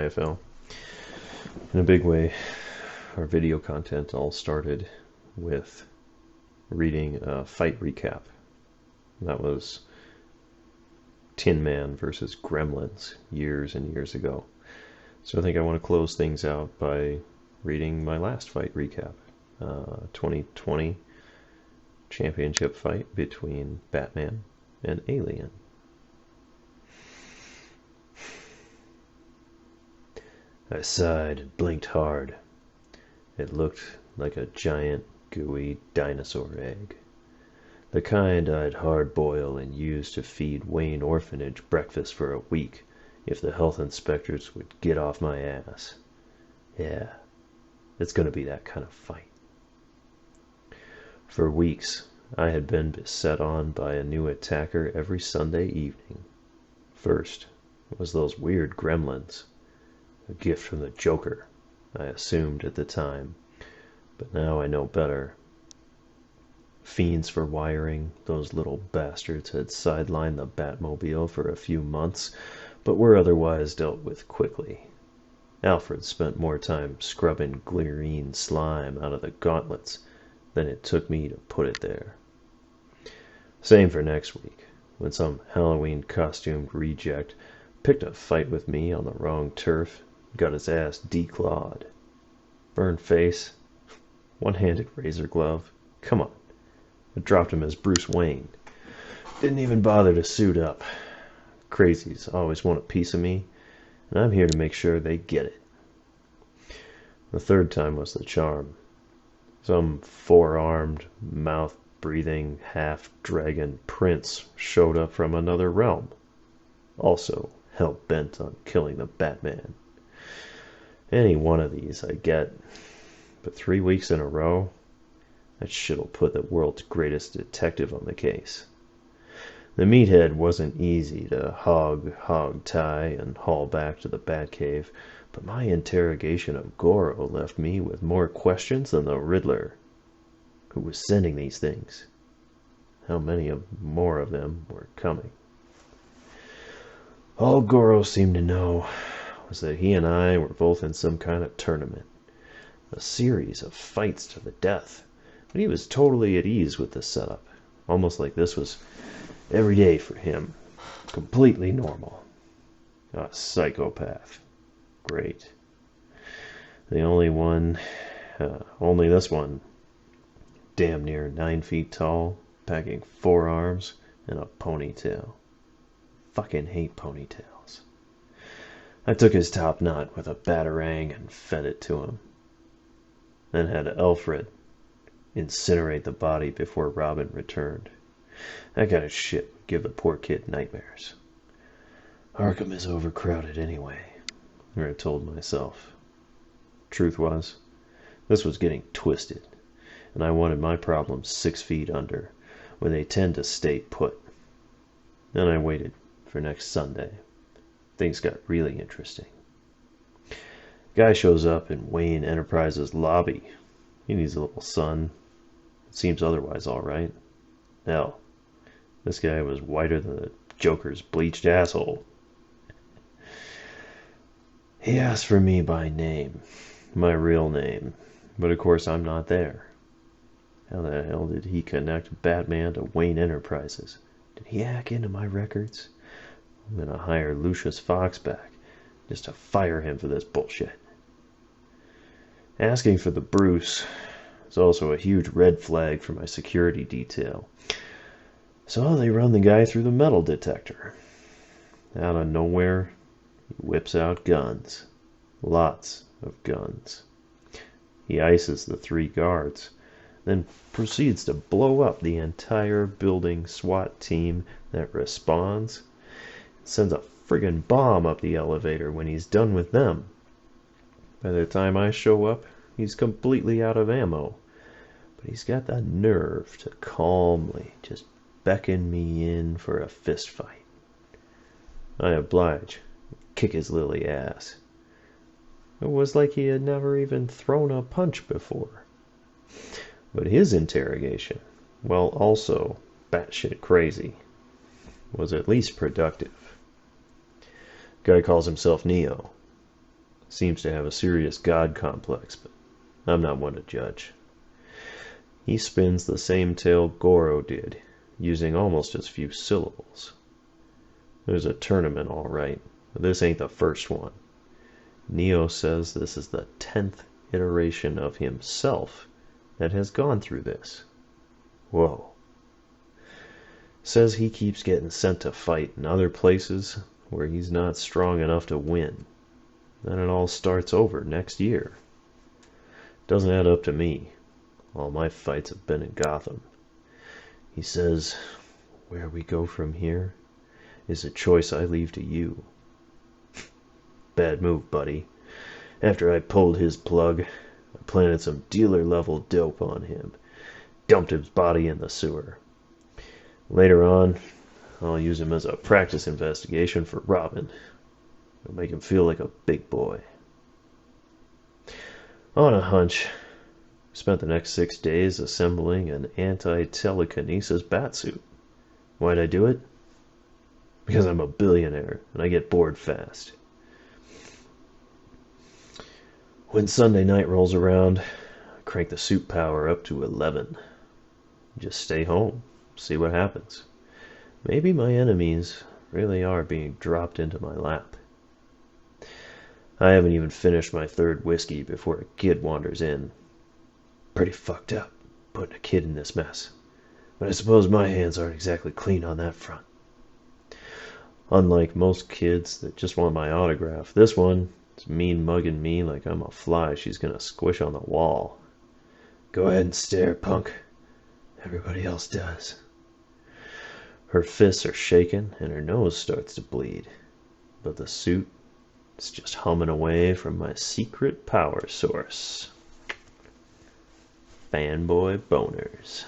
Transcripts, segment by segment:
IFL. In a big way, our video content all started with reading a fight recap. That was Tin Man versus Gremlins years and years ago. So I think I want to close things out by reading my last fight recap. 2020 championship fight between Batman and Alien. I sighed and blinked hard. It looked like a giant, gooey dinosaur egg. The kind I'd hard boil and use to feed Wayne Orphanage breakfast for a week if the health inspectors would get off my ass. Yeah, it's gonna be that kind of fight. For weeks, I had been beset on by a new attacker every Sunday evening. First was those weird gremlins. A gift from the Joker, I assumed at the time, but now I know better. Fiends for wiring, those little bastards had sidelined the Batmobile for a few months, but were otherwise dealt with quickly. Alfred spent more time scrubbing green slime out of the gauntlets than it took me to put it there. Same for next week, when some Halloween costumed reject picked a fight with me on the wrong turf, got his ass declawed. Burned face, one-handed razor glove, come on. I dropped him as Bruce Wayne. Didn't even bother to suit up. Crazies always want a piece of me, and I'm here to make sure they get it. The third time was the charm. Some four-armed, mouth-breathing, half-dragon prince showed up from another realm, also hell-bent on killing the Batman. Any one of these I get, but 3 weeks in a row, that shit'll put the world's greatest detective on the case. The meathead wasn't easy to hog tie and haul back to the Batcave, but my interrogation of Goro left me with more questions than the Riddler. Who was sending these things? How many more of them were coming? All Goro seemed to know was that he and I were both in some kind of tournament. A series of fights to the death. But he was totally at ease with the setup. Almost like this was every day for him. Completely normal. A psychopath. Great. The only this one, damn near 9 feet tall, packing 4 arms and a ponytail. Fucking hate ponytails. I took his top knot with a batarang and fed it to him. Then had Alfred incinerate the body before Robin returned. That kind of shit would give the poor kid nightmares. Arkham is overcrowded anyway, I told myself. Truth was, this was getting twisted, and I wanted my problems 6 feet under, where they tend to stay put. Then I waited for next Sunday. Things got really interesting. Guy shows up in Wayne Enterprises lobby. He needs a little sun. It seems otherwise all right. Hell, this guy was whiter than the Joker's bleached asshole. He asked for me by name, my real name, but of course I'm not there. How the hell did he connect Batman to Wayne Enterprises? Did he hack into my records? I'm gonna hire Lucius Fox back, just to fire him for this bullshit. Asking for the Bruce is also a huge red flag for my security detail. So they run the guy through the metal detector. Out of nowhere, he whips out guns. Lots of guns. He ices the 3 guards, then proceeds to blow up the entire building SWAT team that responds. Sends a friggin' bomb up the elevator when he's done with them. By the time I show up, he's completely out of ammo. But he's got the nerve to calmly just beckon me in for a fist fight. I oblige, kick his lily ass. It was like he had never even thrown a punch before. But his interrogation, while also batshit crazy, was at least productive. Guy calls himself Neo. Seems to have a serious god complex, but I'm not one to judge. He spins the same tale Goro did, using almost as few syllables. There's a tournament, all right, but this ain't the first one. Neo says this is the 10th iteration of himself that has gone through this. Whoa. Says he keeps getting sent to fight in other places where he's not strong enough to win. Then it all starts over next year. Doesn't add up to me. All my fights have been in Gotham. He says, where we go from here is a choice I leave to you. Bad move, buddy. After I pulled his plug, I planted some dealer-level dope on him. Dumped his body in the sewer. Later on, I'll use him as a practice investigation for Robin. It'll make him feel like a big boy. On a hunch, spent the next 6 days assembling an anti-telekinesis batsuit. Why'd I do it? Because I'm a billionaire and I get bored fast. When Sunday night rolls around, I crank the suit power up to 11. Just stay home, see what happens. Maybe my enemies really are being dropped into my lap. I haven't even finished my 3rd whiskey before a kid wanders in. Pretty fucked up, putting a kid in this mess. But I suppose my hands aren't exactly clean on that front. Unlike most kids that just want my autograph, this one is mean mugging me like I'm a fly she's gonna squish on the wall. Go ahead and stare, punk. Everybody else does. Her fists are shaking and her nose starts to bleed. But the suit is just humming away from my secret power source. Fanboy boners.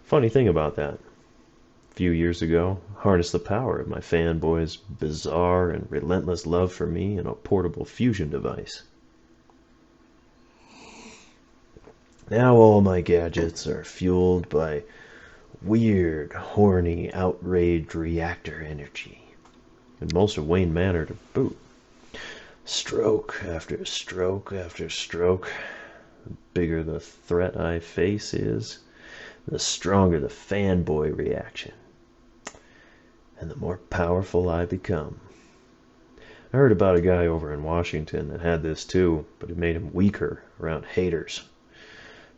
Funny thing about that. A few years ago, I harnessed the power of my fanboy's bizarre and relentless love for me in a portable fusion device. Now all my gadgets are fueled by weird, horny, outraged reactor energy. And most of Wayne Manor to boot. Stroke after stroke after stroke. The bigger the threat I face is, the stronger the fanboy reaction. And the more powerful I become. I heard about a guy over in Washington that had this too, but it made him weaker around haters.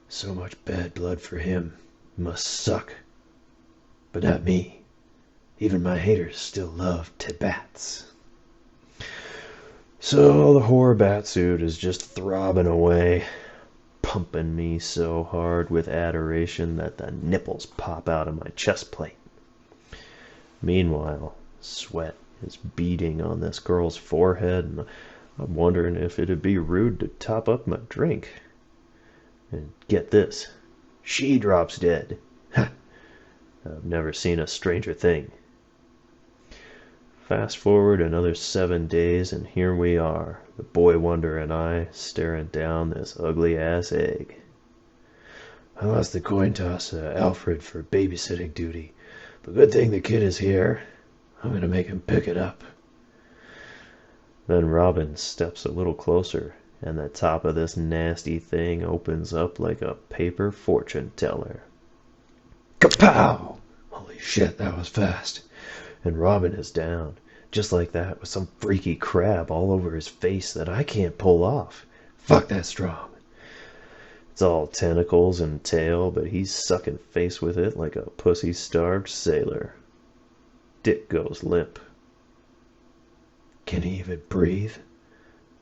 So much bad blood for him. Must suck. But not me. Even my haters still love Tibats. So the horror batsuit is just throbbing away, pumping me so hard with adoration that the nipples pop out of my chest plate. Meanwhile, sweat is beading on this girl's forehead, and I'm wondering if it'd be rude to top up my drink. And get this, she drops dead. I've never seen a stranger thing. Fast forward another 7 days, and here we are, the boy wonder and I, staring down this ugly-ass egg. I lost the coin toss to Alfred for babysitting duty, but good thing the kid is here. I'm gonna make him pick it up. Then Robin steps a little closer, and the top of this nasty thing opens up like a paper fortune teller. Kapow! Holy shit, that was fast. And Robin is down, just like that, with some freaky crab all over his face that I can't pull off. Fuck, that's strong. It's all tentacles and tail, but he's sucking face with it like a pussy-starved sailor. Dick goes limp. Can he even breathe?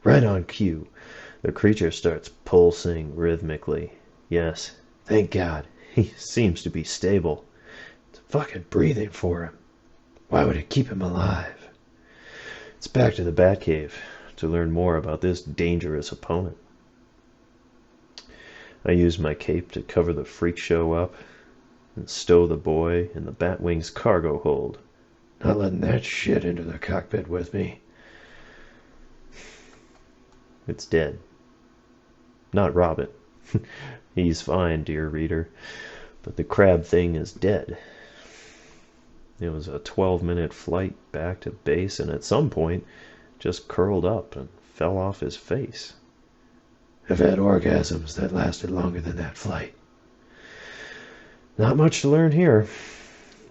Right on cue, the creature starts pulsing rhythmically. Yes, thank God, he seems to be stable. It's fucking breathing for him. Why would it keep him alive? It's back to the Batcave to learn more about this dangerous opponent. I use my cape to cover the freak show up and stow the boy in the Batwing's cargo hold. Not letting that shit into the cockpit with me. It's dead. Not Robin. He's fine, dear reader, but the crab thing is dead. It was a 12-minute flight back to base, and at some point, just curled up and fell off his face. I've had orgasms that lasted longer than that flight. Not much to learn here.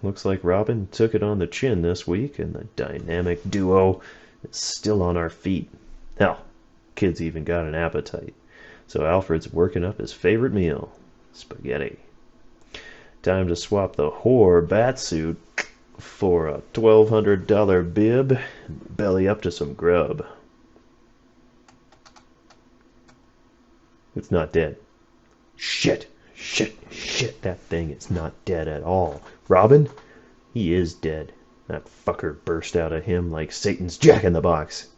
Looks like Robin took it on the chin this week, and the dynamic duo is still on our feet. Hell, kid's even got an appetite. So Alfred's working up his favorite meal, spaghetti. Time to swap the whore bat suit for a $1,200 bib and belly up to some grub. It's not dead. Shit, that thing is not dead at all. Robin? He is dead. That fucker burst out of him like Satan's jack-in-the-box.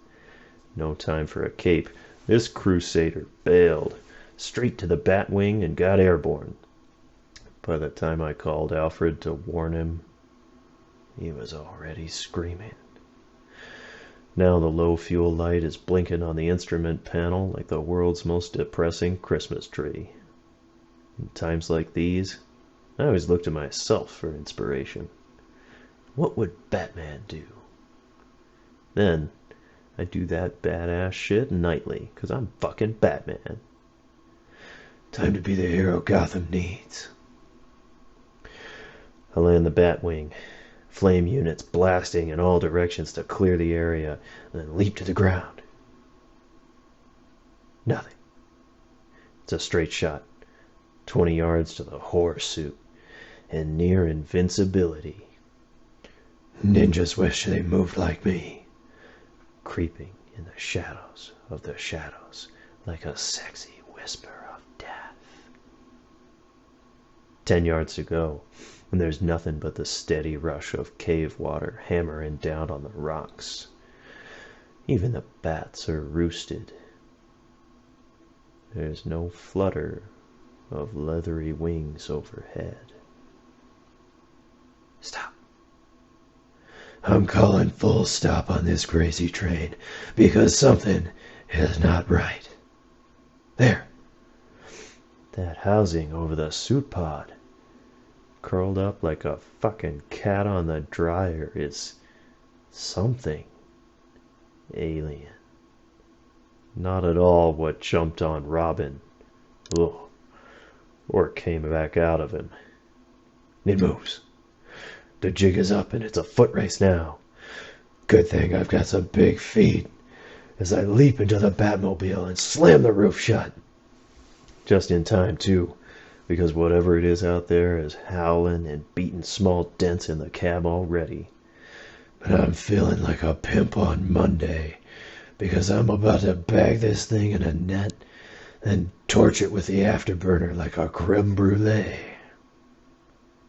No time for a cape. This crusader bailed. Straight to the Batwing and got airborne. By the time I called Alfred to warn him, he was already screaming. Now the low fuel light is blinking on the instrument panel like the world's most depressing Christmas tree. In times like these, I always look to myself for inspiration. What would Batman do? Then, I do that badass shit nightly, 'cause I'm fucking Batman. Time to be the hero Gotham needs. I land the Batwing, flame units blasting in all directions to clear the area, and then leap to the ground. Nothing. It's a straight shot, 20 yards to the horse suit, and near invincibility. Ninjas wish they moved like me. Creeping in the shadows of the shadows, like a sexy whisper of death. 10 yards to go, and there's nothing but the steady rush of cave water hammering down on the rocks. Even the bats are roosted. There's no flutter of leathery wings overhead. Stop. I'm calling full stop on this crazy train because something is not right. There. That housing over the suit pod, curled up like a fucking cat on the dryer, is something alien. Not at all what jumped on Robin. Ugh. Or came back out of him. It moves. The jig is up and it's a foot race now. Good thing I've got some big feet as I leap into the Batmobile and slam the roof shut. Just in time, too, because whatever it is out there is howling and beating small dents in the cab already. But I'm feeling like a pimp on Monday because I'm about to bag this thing in a net and torch it with the afterburner like a creme brulee.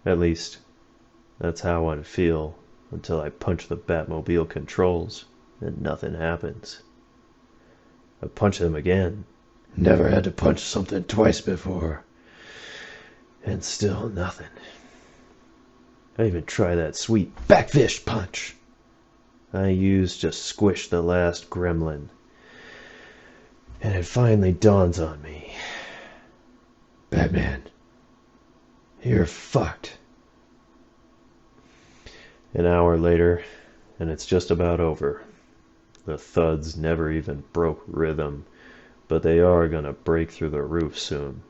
At least, that's how I'd feel until I punch the Batmobile controls and nothing happens. I punch them again. Never had to punch something twice before. And still nothing. I even try that sweet backfish punch I used to squish the last gremlin. And it finally dawns on me. Batman, you're fucked. An hour later, and it's just about over. The thuds never even broke rhythm, but they are gonna break through the roof soon.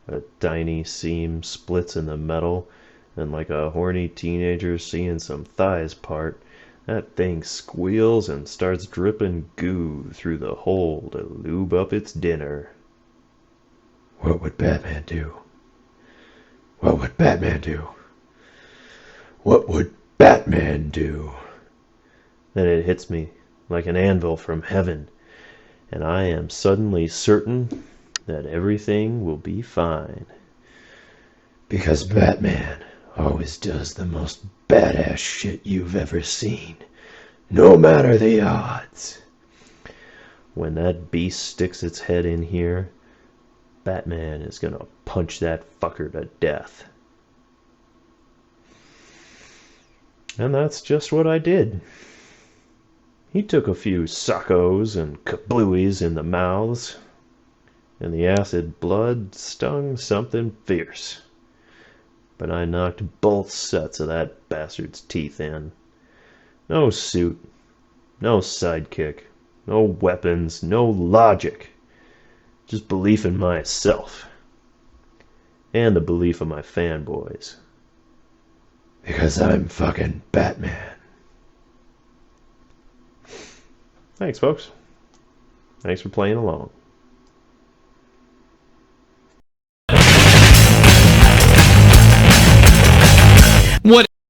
A tiny seam splits in the metal, and like a horny teenager seeing some thighs part, that thing squeals and starts dripping goo through the hole to lube up its dinner. What would Batman do? What would Batman do? What would Batman do? Then it hits me like an anvil from heaven, and I am suddenly certain that everything will be fine. Because Batman always does the most badass shit you've ever seen, no matter the odds. When that beast sticks its head in here, Batman is gonna punch that fucker to death. And that's just what I did. He took a few sockos and kablooies in the mouths, and the acid blood stung something fierce. But I knocked both sets of that bastard's teeth in. No suit, No sidekick. No weapons. No logic. Just belief in myself. And the belief of my fanboys. Because I'm fucking Batman. Thanks, folks. Thanks for playing along.